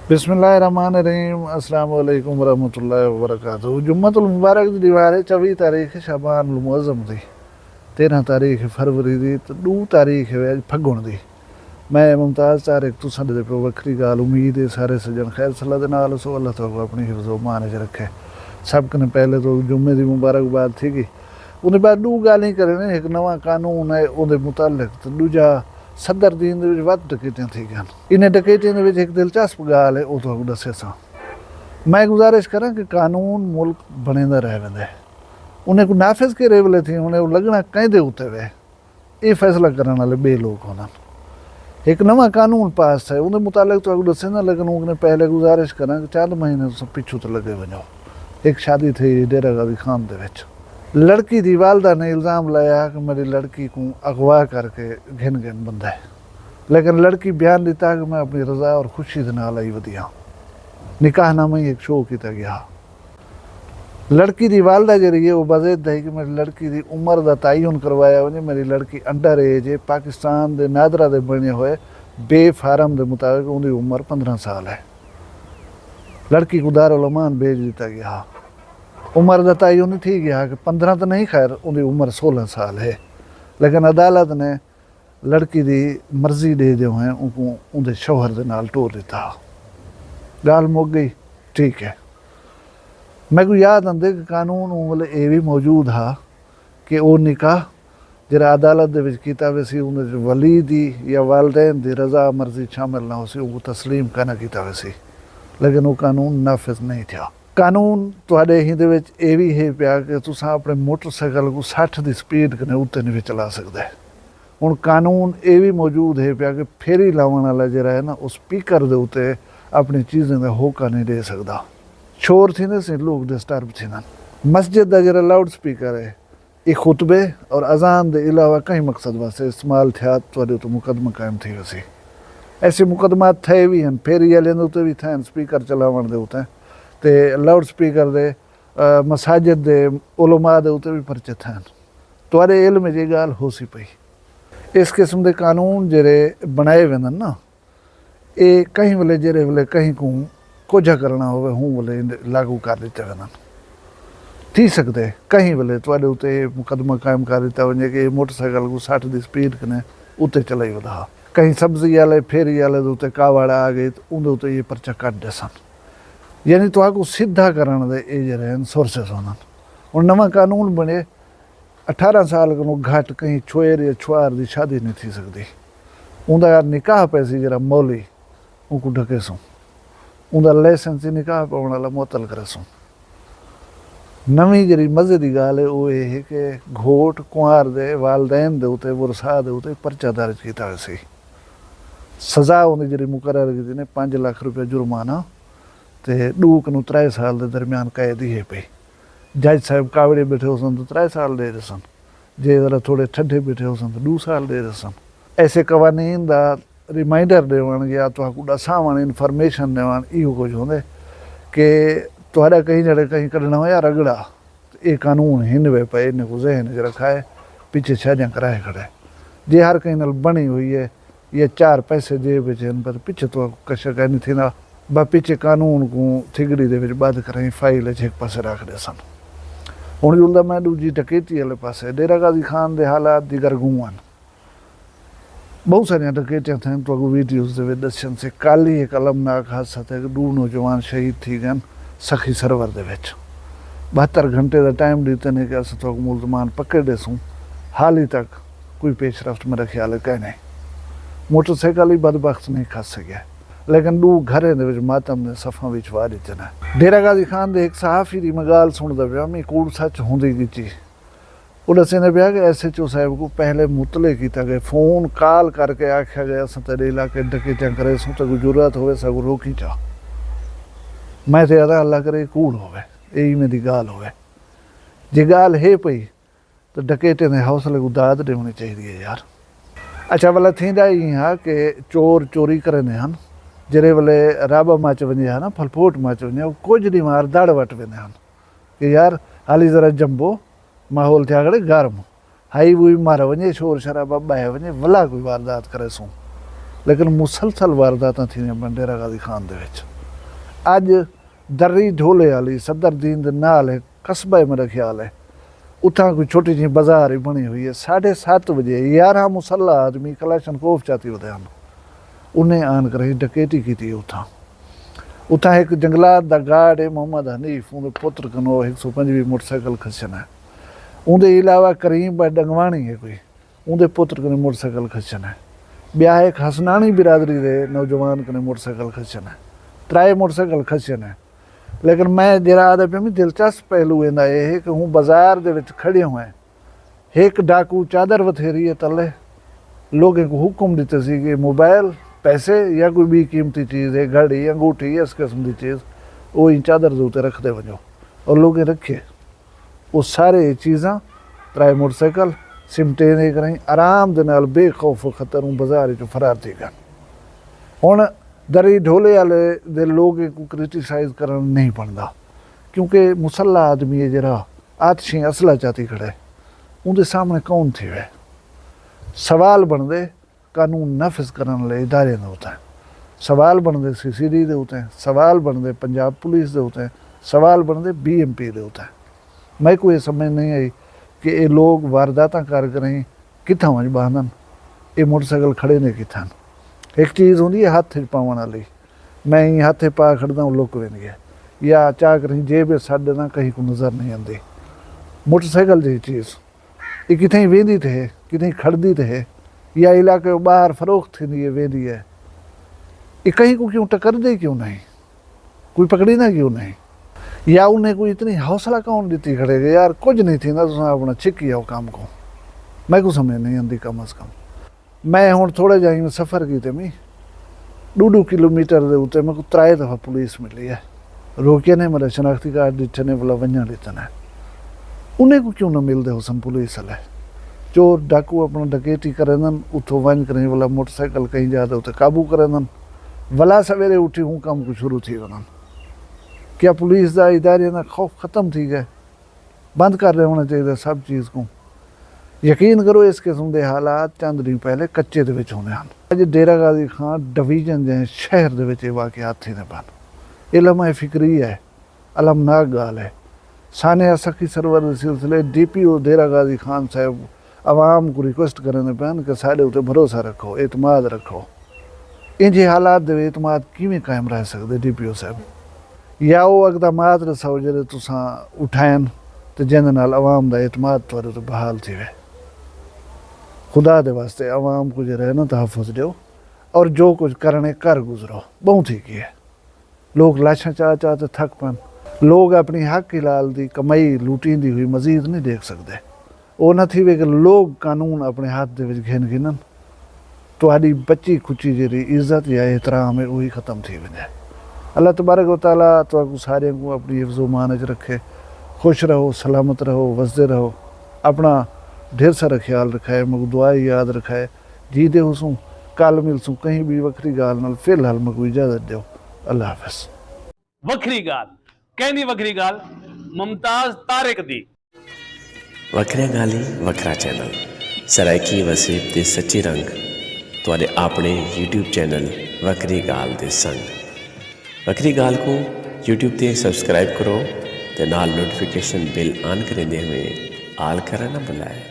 बिस्मिल्लाहिर्रहमानिर्रहीम अस्सलाम वालेकुम वरहमतुल्लाहि वबरकातुहू। जुम्मतुल मुबारक की दीवार 24 तारीख शाबान मुअज़्ज़म दी, 13 तारीख फरवरी दी तो 2 तारीख है अज फग्गुण दी। मैं मुमताज़ तारिक तुसां दे पे वक्री गाल उम्मीद है सारे सज्जन खैर सलाह दे नाल सो अल्लाह तआला अपनी हिफ्ज़ व मान च रखे। सब कने पहले तो जुम्मे दी मुबारकबाद थी गई। उन्हें बाद 2 गाल्हियां करने, एक नवा कानून है उहदे मुतालिक ते दूजा सदर दीन दे विच वध डकैतियां थी गईयां। इन्हें डकैतियां दे विच एक दिलचस्प गाल है वो तुहानू दस्से सां। मैं गुजारिश करां कि कानून मुल्क बनेंदा रह वेंदा है, उन्हें को नाफिज करे वेले थी उन्हें लगना कंहिंदे उत्ते वे, ये फैसला करने वाले बे लोग होना। एक नवा कानून पास है उन्हें मुतालिक तुहानू दस्से ना, लेकिन उन्हें पहले गुजारिश करां कि 4 महीने तुसीं पिछू तो लगे वञो। एक शादी थी डेरा गाज़ी खान दे विच, लड़की दी वालदा ने इल्ज़ाम लाया कि मेरी लड़की को अगवा करके घिन बंदा है, लेकिन लड़की बयान दिता कि मैं अपनी रज़ा और खुशी के नाल आई वधिया। निकाहनामा ही एक शो किया गया। लड़की दी वालदा जी है वो बज़िद है कि मेरी लड़की की उम्र का तयन करवाया वजे। मेरी लड़की अंडर एज है, पाकिस्तान के नादरा के बने हुए बे फार्म के मुताबिक उनकी उम्र 15 साल है। लड़की को दारुल अमान भेज दिता गया। उम्र का तयन थी गया कि 15 तो नहीं, खैर उनकी उम्र 16 साल है, लेकिन अदालत ने लड़की की मर्जी दे दो हैं उनको उनके शौहर के नाल टोर दिता। गाल मुक गई, ठीक है। मैं को याद आंदे कि कानून वाले ये भी मौजूद हा कि वो निकाह जरा अदालत दे विच कीता वैसी उन्हें वली दी या वालदैन दी रज़ा मर्जी शामिल ना हो सी, वो तस्लीम करना कीता वैसी, लेकिन वो कानून नाफिज नहीं था। कानून तुहाडे ही दे विच ये भी है पिया कि तुसां अपने मोटरसाइकिल को 60 की स्पीड कने उत्ते नहीं चला सकते। हुण कानून ये भी मौजूद है पिया कि फेरी लावन वाला जरा है ना उस स्पीकर दे उत्ते अपनी चीज़ें का होका नहीं दे सकता। शोर थींदे सी, लोग डिस्टर्ब थींदा। मस्जिद का जरा लाउड स्पीकर है ये खुतबे और अजान के अलावा कई मकसद वास्ते इस्तेमाल थिया तुहाडे तो मुकदमा कायम थी वैसी। ऐसे मुकदमात थे भी हैं, फेरी वाले उत्ते भी थे स्पीकर चलावन दे उत्ते ते लाउड स्पीकर दे मसाजिद दे उलमा दे उत्ते भी परचे थे। तुहाडे इल्म जी गाल हो सी पई। इस किस्म के कानून जेरे बनाए वेंदन ना, ये कहीं वेले जेरे वेले कहीं को कोझा करना होवे हूँ वेले लागू कर दिते वेंदन। थी सकते कहीं वेले तुहाडे उत्ते मुकदमा कायम कर दिता वञे कि मोटरसाइकिल को 60 की स्पीड कने उत्ते चलाई वधा। कहीं सब्जी वाले फेरी वाले दे उत्ते कावड़ा आ गई तो उनके उत्ते ये परचा कट देसन। यानी तुहाकू सीधा करने दे ये जरे सोर्सिस होना। हुण नवा कानून बने 18 साल को घट कहीं छोर या छुआर की शादी नहीं थी सकती। उनका निकाह पैसी जरा मौली उनको ढके सूँ, उनका लाइसेंस ही निकाह पाने वाला मुअत्तल करे सूँ। नवी जी मज़े की गाल है वो ये है कि घोट कुंवार दे वालदैन दे उत्ते वरसा दे उत्ते परचा दर्ज किया वैसी। सज़ा उन्हें जी मुकर्रर की ने 5 लाख रुपया जुर्माना ते 2 कनू 3 साल के दरम्यान कैद ही है पई। जज साहब कावड़े बैठे हो सन तो 3 साल दे सन, जे जरा थोड़े ठंडे बैठे हो सन तो 2 साल दे सन। ऐसे कवानीन का रिमाइंडर देवन या तुहाकू दसावन इन्फॉर्मेशन देवन इहो कुछ होंदे कि तुहाडा कहीं जड़े कहीं कढ़ना हो या रगड़ा ये कानून हिन वे पे इन्हें को जहन च रखाए पीछे छाजा कराए खड़े। जे हर कहीं नाल बनी हुई है ये 4 पैसे जेब च पर पीछे तो कशा कहीं नहीं थी ना बा पीछे कानून को थिगड़ी दे विच बंद कराई फाइल एक पासे रख दे सन। हुण जुलदा मैं दूजी डकैती वाले पासे डेरा गाज़ी खान दे हालात दी गरगून बहुत सारिया डकैतियां थे तो वीडियोज़ दे दस्सन से। कल ही एक अलमनाक हादसा था कि 2 नौजवान शहीद थी गए सखी सरवर दे विच। 72 घंटे का टाइम दीते ने कि अस तो मुलजमान पकड़ देसूँ, हाल ही तक कोई पेशरफ्त मेरा ख्याल है कह नहीं। मोटरसाइकिल ही बदबख्त नहीं खस सकिया, लेकिन 2 घरें दे विच मातम ने सफ़ा विच वाह दिते ने। डेरा गाज़ी खान दे एक सहाफ़ी दी मैं गाल सुनदा पिया, मैं कूड़ सच होंदी की चीज़ वो दसने पिया कि SHO साहब को पहले मुतले किया गया, फोन कॉल करके आख्या गया अस तेरे इलाके डकैतियां करे सूँ तो कोई जरूरत हो सगों रोकी चा। मैं तो अदा अल्लाह करे कूड़ होवे यही मेरी गाल होवे। जे गाल है पई तो डकैते ने हौसले को दाद देनी चाहिए यार। अच्छा भला थींदा ही हाँ कि चोर चोरी करने हैं जरे वेले राबा मच वञे हा ना फलफोट मच वञे कुछ नहीं मार दड़ वट वेंदे हैं कि यार हाली ज़रा जंबो माहौल थिया करे गर्म हाई वही मार वञे शोर शराबा बह वञे भला कोई वारदात करे सूँ, लेकिन मुसलसल वारदात थी डेरा गाज़ी खान दे विच। अज दर्री ढोले वाली सदरदीन दे नाल है कस्बा है, मेरा ख्याल है उतना कोई छोटी जी बाजार ही बनी हुई है। 7:30 बजे 11 मुसल्ला आदमी कलाशनकोफ चाती होते हैं, उन्हें आन कर डकैती की थी। उतना एक जंगलात दा गार्ड है मोहम्मद हनीफ, उनके पुत्र कनो 125 मोटरसाइकिल खसन है। उनके अलावा करीम भाई डंगवाणी है कोई, उनके पुत्र कने मोटरसाइकिल खसन है। ब्याह एक हसनानी बिरादरी के नौजवान कने मोटरसाइकिल खसन है, 3 मोटरसाइकिल खसन है। लेकिन मैं जरा आदे पे दिलचस्प पहलू इहदा यह है कि हूँ बाजार दे विच खड़े हुए एक डाकू चादर वथेरी है तले, लोगों को हुक्म दिते सी कि मोबाइल पैसे या कोई भी कीमती चीज़ है, घड़ी अंगूठी इस किस्म की चीज़ वो ही चादर के उत्ते रखते वजो, और लोग रखे वो सारे चीज़ां 3 मोटरसाइकिल सिमटे नहीं करें आराम दे नाल बेखौफ खतर बाजार चो फरार थी गए। हुण दरी ढोले वाले दे लोग को क्रिटिसाइज करना नहीं बनता, क्योंकि मुसल्ला आदमी है जरा आतशी असला चाती खड़े, उनके सामने कौन थी वे। सवाल बनते कानून नफज करने ले इदारे दे होते हैं, सवाल बनते CCD दे होते हैं, सवाल बनते पंजाब पुलिस दे होते हैं, सवाल बनते BMP दे होते हैं। मैं कोई समझ नहीं आई कि ये लोग वारदात कर करें कित्थों वज बहानन, ये मोटरसाइकिल खड़े ने कित्थां। एक चीज़ होंगी है हाथ पावन वाली, मैं ही हाथ पा खड़दा हूँ लुक भी नहीं, या चाह करें जेब साढ़े ना कहीं को नज़र नहीं आती। मोटरसाइकिल जी चीज़ ये कितें वेंदी थे, कितें खड़दी थे, या इलाके बाहर फरोख्त थी है वेंदी है, ये कहीं को क्यों टकरदे क्यों नहीं, कोई पकड़ी ना क्यों नहीं, या उन्हें कोई इतनी हौसला कौन दी खड़े गए यार कुछ नहीं थी ना तुम अपना छिकी आओ काम को। मैं को समझ नहीं आती कम अज़ कम। मैं हूँ थोड़े जाए सफ़र किए मैं 2 किलोमीटर के उत्ते मैं 3 दफ़ा पुलिस मिली है, रोके ने मेरा शनाख्ती कार्ड दिखे ने बोला वंजा दिता है, उन्हें को क्यों ना मिलते हुसन पुलिस वाले। चोर डाकू अपना डकैती करें उतो वन करें वाला मोटरसाइकिल कहीं जाते उते काबू करें, वला सवेरे उठी हूँ काम को शुरू थी वनन। क्या पुलिस का इदारे का खौफ ख़त्म थी गए, बंद कर रहे होना चाहिए सब चीज़ को। यकीन करो इस किस्म के हालात चंद दिन पहले कच्चे दे विच होंदे हन। अज डेरा गाजी खान डिवीजन जे शहर दे विच वाक़ियात थी बन, इलम फिक्री है, अलमनाक गाल है। साने असखी सरवर के सिलसिले DPO डेरा गाजी खान साहब आवाम को रिक्वेस्ट करने पैन कि साढ़े उत्ते भरोसा रखो, एतमाद रखो। इंजे हालात दे एतमाद किवें कायम रह सकते DPO साहब, या वो इकदामात रसो जो तुसां उठाइन तो जिंद नाल आवाम का एतमाद तुहाडे ते बहाल थी वे। खुदा दे वास्ते आवाम को जो रहना तहफ़ुज़ दो, और जो कुछ करने कर गुजरो बहुत ही की है। लोग लाशा चाह चाहते थक पन, लोग अपनी हक हिलाल दी कमाई लूटींदी हुई मजीद नहीं देख सकते। वो न थी वे कि लोग कानून अपने हाथ दे विच घिन गिनन, तुहाडी बच्ची खुची जी इज्जत या एहतराम है वही ख़त्म थी वने। अल्लाह तबारक व तआला तुहाकू सारे को अपनी हिफ्ज़ो मान च रखे, खुश रहो, सलामत रहो, वसदे रहो, अपना ढेर सारा ख्याल रखाए, मगू दुआ याद रखाए। जी दे हुसूं कल मिलसूं कहीं भी वखरी गाल नाल, फिलहाल मगू इजाज़त दो। अल्लाह हाफ़िज़। वखरी गाल कहनी वखरी गाल मुमताज़ तारिक दी वखरिया गाली वखरा चैनल सराइकी वसीब दे सच्ची रंग तुहाडे अपने YouTube चैनल वखरी गाल दे संग। वखरी गाल को YouTube ते सब्सक्राइब करो ते नाल नोटिफिकेशन बिल ऑन करेंदे हुए आल करना ना भुलाए।